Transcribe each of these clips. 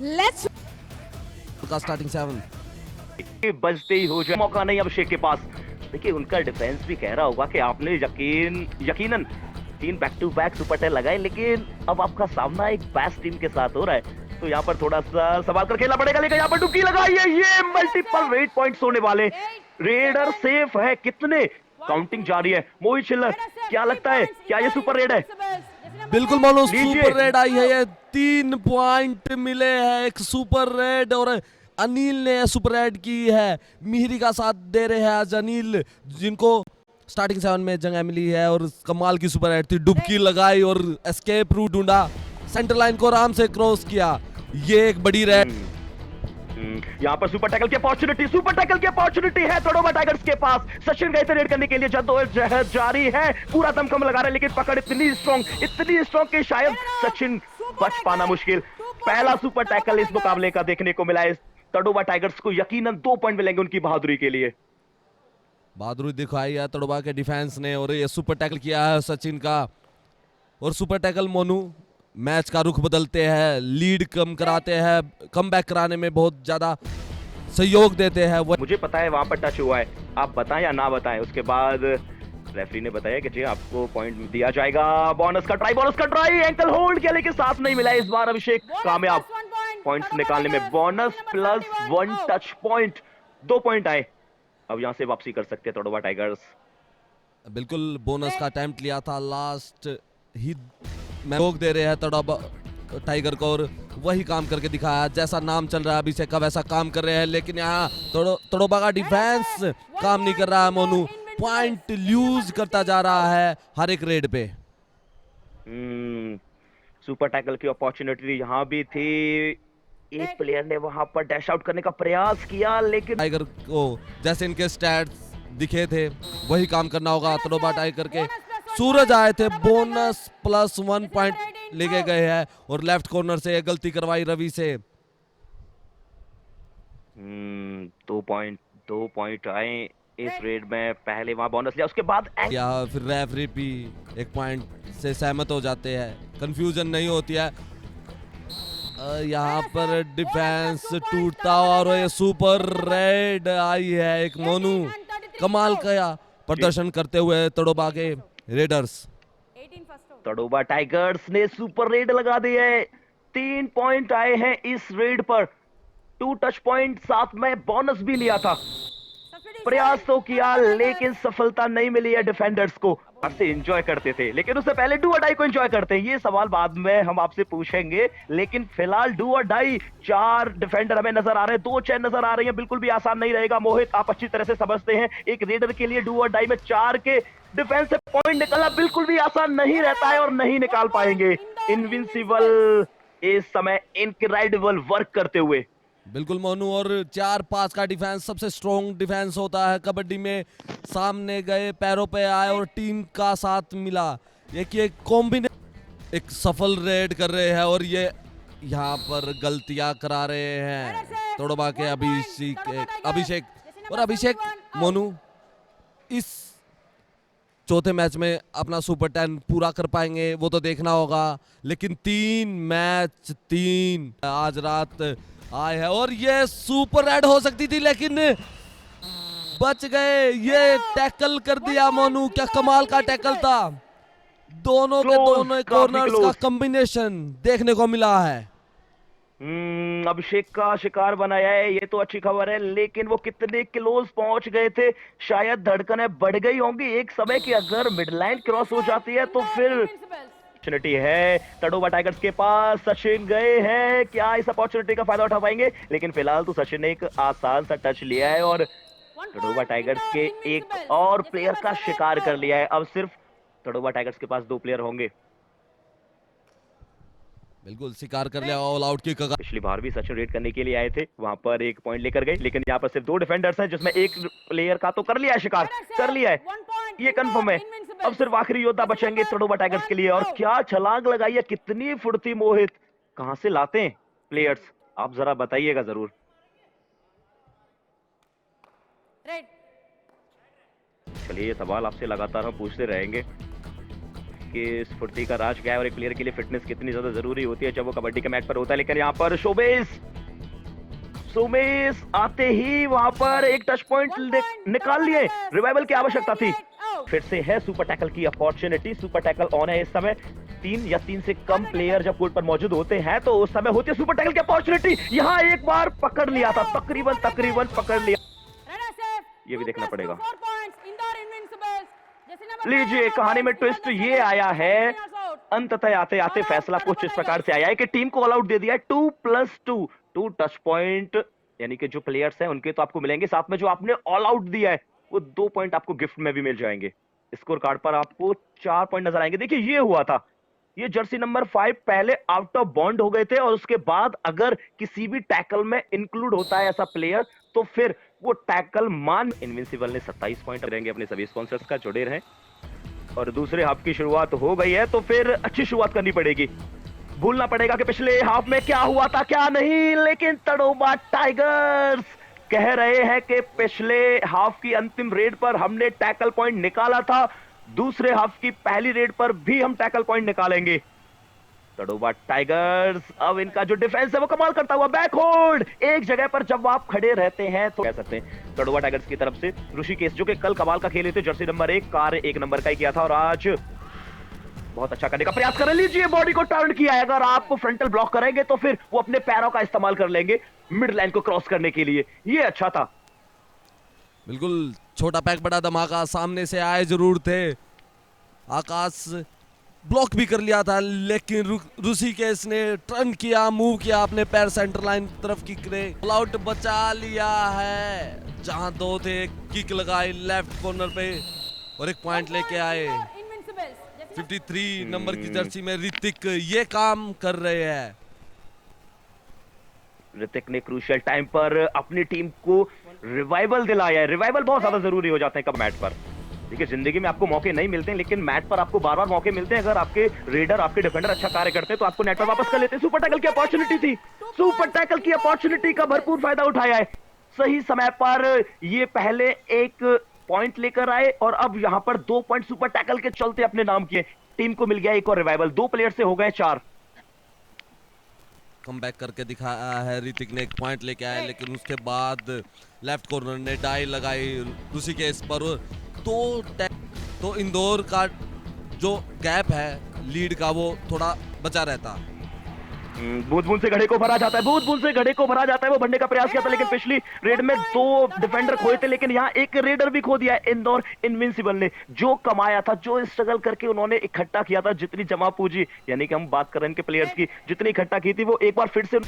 Let's का starting 7 बजते ही हो जाए, मौका नहीं अभिषेक के पास। देखिए उनका डिफेंस भी कह रहा होगा कि आपने यकीनन 3 बैक टू बैक सुपर 10 लगाए, लेकिन अब आपका सामना एक बेस्ट टीम के साथ हो रहा है, तो यहाँ पर थोड़ा सा संभाल कर खेलना पड़ेगा। लेकिन यहाँ पर डुबकी लगाई है, ये मल्टीपल रेड पॉइंट्स होने वाले। रेडर सेफ है, कितने काउंटिंग जारी है। मोहित छिल्लर, क्या लगता है, क्या ये सुपर रेड है? बिल्कुल मोनू, लीजिए। सुपर रेड आई है। ये 3 पॉइंट मिले हैं, एक सुपर रेड, और अनिल ने सुपर रेड की है। मिहिरी का साथ दे रहे हैं आज अनिल, जिनको स्टार्टिंग 7 में जगह मिली है, और कमाल की सुपर रेड थी। डुबकी लगाई और एस्केप रूट ढूंढा, सेंटर लाइन को आराम से क्रॉस किया। ये एक बड़ी रेड। यहाँ पर सुपर टैकल की अपॉर्चुनिटी है तड़ोबा टाइगर्स के पास। सचिन गए थे रेड करने के लिए, जद्दोजहद जारी है, पूरा दमखम लगा रहे हैं, लेकिन पकड़ इतनी स्ट्रॉन्ग कि शायद सचिन बच पाना मुश्किल। पहला सुपर टैकल इस मुकाबले का देखने को मिला है। तड़ोबा टाइगर्स को यकीनन 2 पॉइंट मिलेंगे उनकी बहादुरी के लिए। बहादुरी दिखाई है तड़ोबा के डिफेंस ने, और ये सुपर टैकल किया है सचिन का। और सुपर टैकल मोनू मैच का रुख बदलते हैं, लीड कम कराते हैं, कम बैक कराने में बहुत ज्यादा सहयोग देते हैं। मुझे पता है वहां पर टच हुआ है, आप बताएं या ना बताएं, उसके बाद रेफरी ने बताया कि जी आपको पॉइंट दिया जाएगा। बोनस का ट्राई, एंकल होल्ड किया, लेकिन साथ नहीं मिला। इस बार अभिषेक कामयाब पॉइंट्स निकालने में। Bonus plus 1 touch point, 2 point आए। अब यहां से वापसी कर सकते हैं तड़ोबा टाइगर्स। बिल्कुल बोनस का अटेम्प्ट लिया था लास्ट ही, मैं रोक दे रहे हैं तड़ोबा टाइगर को, और वही काम करके दिखाया। जैसा नाम चल रहा है अभिषेक का, वैसा काम कर रहे हैं, लेकिन यहाँ तड़ोबा का डिफेंस काम नहीं कर रहा है। मोनू पॉइंट लूज करता जा रहा है हर एक रेड पे। सुपर टैकल की अपॉर्चुनिटी यहाँ भी थी, एक प्लेयर ने वहां पर डैश आउट करने का प्रयास किया, लेकिन टाइगर को जैसे इनके स्टैट्स दिखे थे वही काम करना होगा। तड़ोबा टाइगर के सूरज आए थे, बोनस प्लस 1 पॉइंट लेके गए हैं, और लेफ्ट कॉर्नर से गलती करवाई रवि से। 2 पॉइंट आए इस रेड में। पहले वहां बोनस लिया, उसके बाद या फिर रेफरी भी एक पॉइंट से सहमत हो जाते हैं, कंफ्यूजन नहीं होती है। यहाँ पर डिफेंस टूटता, और ये सुपर रेड आई है। एक मोनू कमाल का प्रदर्शन करते हुए तड़ोबा के रेडर्स। तड़ोबा टाइगर्स ने सुपर रेड लगा दी है। 3 पॉइंट आए हैं इस रेड पर, 2 टच पॉइंट, साथ में बोनस भी लिया था। प्रयास तो किया, लेकिन सफलता नहीं मिली है डिफेंडर्स को। से एंजॉय करते थे, लेकिन उससे पहले डू और डाई को एंजॉय करते हैं। ये सवाल बाद में हम आपसे पूछेंगे, लेकिन फिलहाल डू और डाई 4 डिफेंडर हमें नजर आ रहे हैं, 2 चेन नजर आ रही है। बिल्कुल भी आसान नहीं रहेगा। मोहित, आप अच्छी तरह से समझते हैं, एक रेडर के लिए डू और डाई में 4 के डिफेंस से पॉइंट निकालना बिल्कुल भी आसान नहीं रहता है, और नहीं निकाल पाएंगे। इनविंसिबल इस समय इनक्रेडिबल वर्क करते हुए। बिल्कुल मोनू, और 4-5 का डिफेंस सबसे स्ट्रॉन्ग डिफेंस होता है कबड्डी में। सामने गए, पैरों पे आए, और टीम का साथ मिला। एक कॉम्बिनेशन, एक सफल रेड कर रहे हैं, और ये यहाँ पर गलतियां करा रहे हैं तड़ोबा के अभिषेक मोनू इस चौथे मैच में अपना सुपर 10 पूरा कर पाएंगे वो तो देखना होगा। लेकिन 3 मैच 3 आज रात आए हैं, और ये सुपर रेड हो सकती थी, लेकिन बच गए। ये टैकल कर दिया मोनू, क्या कमाल का टैकल था। दोनों के दोनों कॉर्नर्स का कॉम्बिनेशन देखने को मिला है। अभिषेक का शिकार बनाया है, ये तो अच्छी खबर है, लेकिन वो कितने क्लोज पहुंच गए थे। शायद धड़कनें बढ़ गई होंगी एक समय की, अगर मिड लाइन क्रॉस हो जाती है तो फिर अपॉर्चुनिटी है तड़ोबा टाइगर्स के पास। सचिन गए हैं, क्या इस अपॉर्चुनिटी का फायदा उठा पाएंगे? लेकिन फिलहाल तो सचिन ने एक आसान सा टच लिया है, और तड़ोबा टाइगर्स के एक और प्लेयर का शिकार कर लिया है। अब सिर्फ तड़ोबा टाइगर्स के पास 2 प्लेयर होंगे। बिल्कुल शिकार कर लिया, ऑल आउट की कगार। पिछली बार भी सचिन रेड करने के लिए आए थे, वहां पर 1 पॉइंट लेकर गए, लेकिन यहाँ पर सिर्फ 2 डिफेंडर्स हैं, जिसमें एक प्लेयर का तो कर लिया है शिकार, कर लिया है, ये कंफर्म है। अब सिर्फ आखिरी योद्धा बचेंगे तड़ोबा टाइगर्स के लिए, और क्या छलांग लगाई है, कितनी फुर्ती। मोहित, कहां से लाते हैं प्लेयर्स, आप जरा बताइएगा जरूर। चलिए, ये सवाल आपसे लगातार हम पूछते रहेंगे। कि स्फूर्ति का राज क्या है और एक प्लेयर के लिए फिटनेस कितनी ज्यादा जरूरी होती है जब वो कबड्डी के मैच पर होता है। लेकिन यहाँ पर सोमेश आते ही वहां पर एक टच पॉइंट निकाल लिए। रिवाइवल की आवश्यकता थी। फिर से है सुपर टैकल की अपॉर्चुनिटी। सुपर टैकल ऑन है इस समय। 3 या 3 से कम प्लेयर जब कोर्ट पर मौजूद होते हैं तो उस समय होती है सुपर टैकल की अपॉर्चुनिटी। यहाँ एक बार पकड़ लिया था, तकरीबन पकड़ लिया। ये भी देखना पड़ेगा। लीजिए, कहानी में ट्विस्ट ये आया है, अंततः आते आते फैसला कुछ इस प्रकार से आया है कि टीम को ऑल आउट दे दिया है। 2+2 2 टच पॉइंट, यानी कि जो प्लेयर्स हैं उनके तो आपको मिलेंगे, साथ में जो आपने ऑल आउट दिया है वो 2 पॉइंट आपको गिफ्ट में भी मिल जाएंगे। स्कोर कार्ड पर आपको 4 पॉइंट नजर आएंगे। देखिए, ये हुआ था, ये जर्सी नंबर 5 पहले आउट ऑफ बाउंड हो गए थे और उसके बाद अगर किसी भी टैकल में इंक्लूड होता है ऐसा प्लेयर तो फिर वो टैकल मान। इनविंसिबल ने 27 पॉइंट करेंगे अपने सभी स्पॉन्सर्स का, जुड़े रहें। और दूसरे हाफ की शुरुआत हो गई है तो फिर अच्छी शुरुआत करनी पड़ेगी। भूलना पड़ेगा कि पिछले हाफ में क्या हुआ था क्या नहीं, लेकिन तड़ोबा टाइगर्स कह रहे हैं कि पिछले हाफ की अंतिम रेड पर हमने टैकल पॉइंट निकाला था, दूसरे हाफ की पहली रेड पर भी हम टैकल पॉइंट निकालेंगे। तड़ोबा टाइगर्स अब इनका जो डिफेंस है वो कमाल करता हुआ। बैक होल्ड, एक जगह पर जब आप खड़े रहते हैं तो कह सकते हैं तड़ोबा टाइगर्स की तरफ से ऋषिकेश, जो कि कल कमाल का खेले थे, जर्सी नंबर 1 कार्य 1 नंबर का ही किया था और आज बहुत अच्छा करने का प्रयास कर लीजिए। बॉडी को टर्न किया है। अगर आप फ्रंटल ब्लॉक करेंगे तो फिर वो अपने पैरों का इस्तेमाल कर लेंगे मिड लाइन को क्रॉस करने के लिए। ये अच्छा था। बिल्कुल, छोटा पैक बड़ा धमाका, सामने से आए जरूर थे। आकाश ब्लॉक भी कर लिया था लेकिन ऋषिकेश ने टर्न किया, मूव किया, अपने पैर सेंटर लाइन तरफ किक रे ऑल आउट बचा लिया है। जहां 2 थे, किक लगाई लेफ्ट कॉर्नर पे और एक पॉइंट लेके आए। 53 नंबर की जर्सी में ऋतिक ये काम कर रहे हैं। ऋतिक ने क्रूशियल टाइम पर अपनी टीम को रिवाइवल दिलाया है। रिवाइवल बहुत ज्यादा जरूरी हो जाते हैं कब मैच पर। देखिए, जिंदगी में आपको मौके नहीं मिलते हैं लेकिन मैच पर आपको बार बार मौके मिलते हैं। अगर आपके रेडर, आपके डिफेंडर अच्छा कार्य करते हैं तो आपको नेट पर वापस कर लेते हैं। सुपर टैकल की अपॉर्चुनिटी थी, सुपर टैकल की अपॉर्चुनिटी का भरपूर फायदा उठाया है। सही समय पर ये पहले एक पॉइंट लेकर आए और अब यहां पर 2 पॉइंट सुपर टैकल के चलते अपने नाम किए। टीम को मिल गया एक और रिवाइवल। 2 प्लेयर से हो गए 4। कमबैक करके दिखाया है ऋतिक ने, एक पॉइंट लेके आए लेकिन उसके बाद लेफ्ट कॉर्नर ने डाई लगाई ऋषिकेश पर। तो इंदौर का जो गैप है लीड का वो थोड़ा बचा रहता। बूंद बूंद से घड़े को भरा जाता है, बूंद बूंद से घड़े को भरा जाता है। वो भरने का प्रयास किया था लेकिन पिछली रेड में 2 डिफेंडर खोए थे, लेकिन यहाँ एक रेडर भी खो दिया है इंदौर इनविंसिबल ने। जो कमाया था, जो स्ट्रगल करके उन्होंने इकट्ठा किया था, जितनी जमा पूंजी, यानी कि हम बात कर रहे हैं इनके प्लेयर्स की, जितनी इकट्ठा की थी वो एक बार फिर से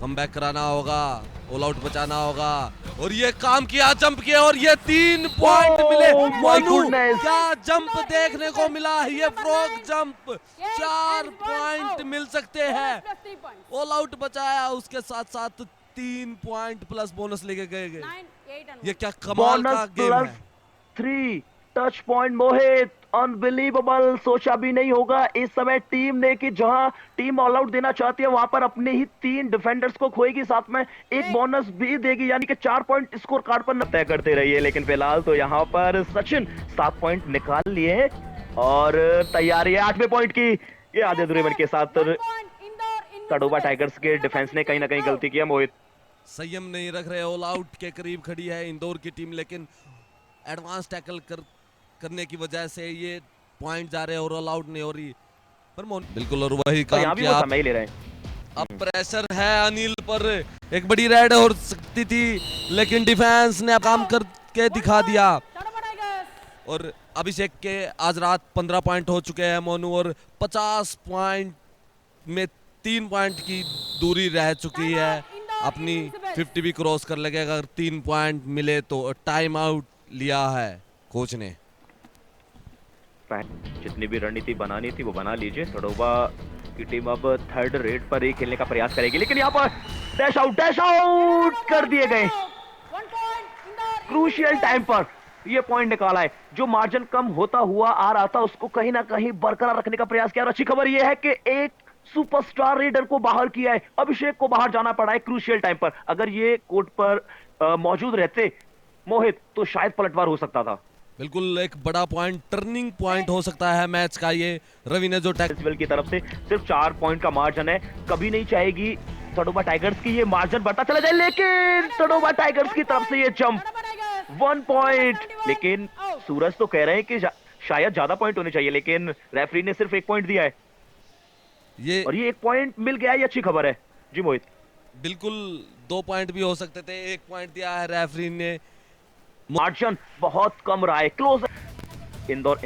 कमबैक कराना होगा, ऑल आउट बचाना होगा और ये काम किया, जंप किया और ये 3 पॉइंट मिले। मोनू, क्या जंप देखने को मिला, ये फ्रॉग जंप। 4 पॉइंट मिल सकते हैं। ऑल आउट बचाया, उसके साथ साथ 3 पॉइंट प्लस बोनस लेके गए। ये क्या कमाल का गेम है। 3 टच पॉइंट मोहित, अनबिलीवेबल। सोचा भी नहीं होगा इस समय टीम ने कि जहां टीम ऑल आउट देना चाहती है वहां पर अपने ही 3 डिफेंडर्स को खोएगी, साथ में एक बोनस भी देगी, यानी कि 4 पॉइंट स्कोर कार्ड पर तय करते रहिए। लेकिन फिलहाल तो यहां पर सचिन 7 पॉइंट निकाल लिए और तैयारी है 8वें पॉइंट की। ये आधे अधूरे रन के साथ तड़ोबा टाइगर्स के डिफेंस ने कहीं ना कहीं गलती किया। मोहित संयम नहीं रख रहे, ऑल आउट के करीब खड़ी है इंदौर की टीम, लेकिन एडवांस टैकल करने की वजह से ये पॉइंट जा रहे हैं और ऑल आउट नहीं हो रही। पर बिल्कुल, और वही काम किया। समय ले रहे हैं। अब प्रेशर है अनिल पर, एक बड़ी रेड हो सकती थी लेकिन डिफेंस ने काम करके दिखा दिया। और अभिषेक के आज रात 15 पॉइंट हो चुके हैं मोनू, और 50 पॉइंट में 3 पॉइंट की दूरी रह चुकी है। अपनी 50 भी क्रॉस कर लेगा अगर 3 पॉइंट मिले तो। टाइम आउट लिया है कोच ने। जितनी भी रणनीति बनानी थी वो बना लीजिए। तड़ोबा की टीम अब 3rd रेड पर ही खेलने का प्रयास करेगी, लेकिन यहाँ पर डैश आउट कर दिए गए। क्रूशियल टाइम पर ये पॉइंट निकाला है। जो मार्जिन कम होता हुआ आ रहा था उसको कहीं ना कहीं बरकरार रखने का प्रयास किया। और अच्छी खबर यह है कि एक सुपरस्टार रेडर को बाहर किया है, अभिषेक को बाहर जाना पड़ा है क्रूशियल टाइम पर। अगर ये कोर्ट पर मौजूद रहते मोहित तो शायद पलटवार हो सकता था। बिल्कुल एक बड़ा पॉइंट, टर्निंग पॉइंट हो सकता है मैच का ये। रवि ने जो फेस्टिवल की तरफ से सिर्फ 4 पॉइंट का मार्जिन है, कभी नहीं चाहेगी तड़ोबा टाइगर्स की ये मार्जिन बढ़ता चला जाए, लेकिन तड़ोबा टाइगर्स की तरफ से ये जंप 1 पॉइंट। लेकिन सूरज तो कह रहे हैं कि शायद ज्यादा पॉइंट होने चाहिए, लेकिन रेफरी ने सिर्फ 1 पॉइंट दिया है और ये 1 पॉइंट मिल गया, ये अच्छी खबर है जी मोहित। बिल्कुल 2 पॉइंट भी हो सकते थे, 1 पॉइंट दिया है रेफरी ने। मार्जिन बहुत कम रहा है, क्लोज इंदौर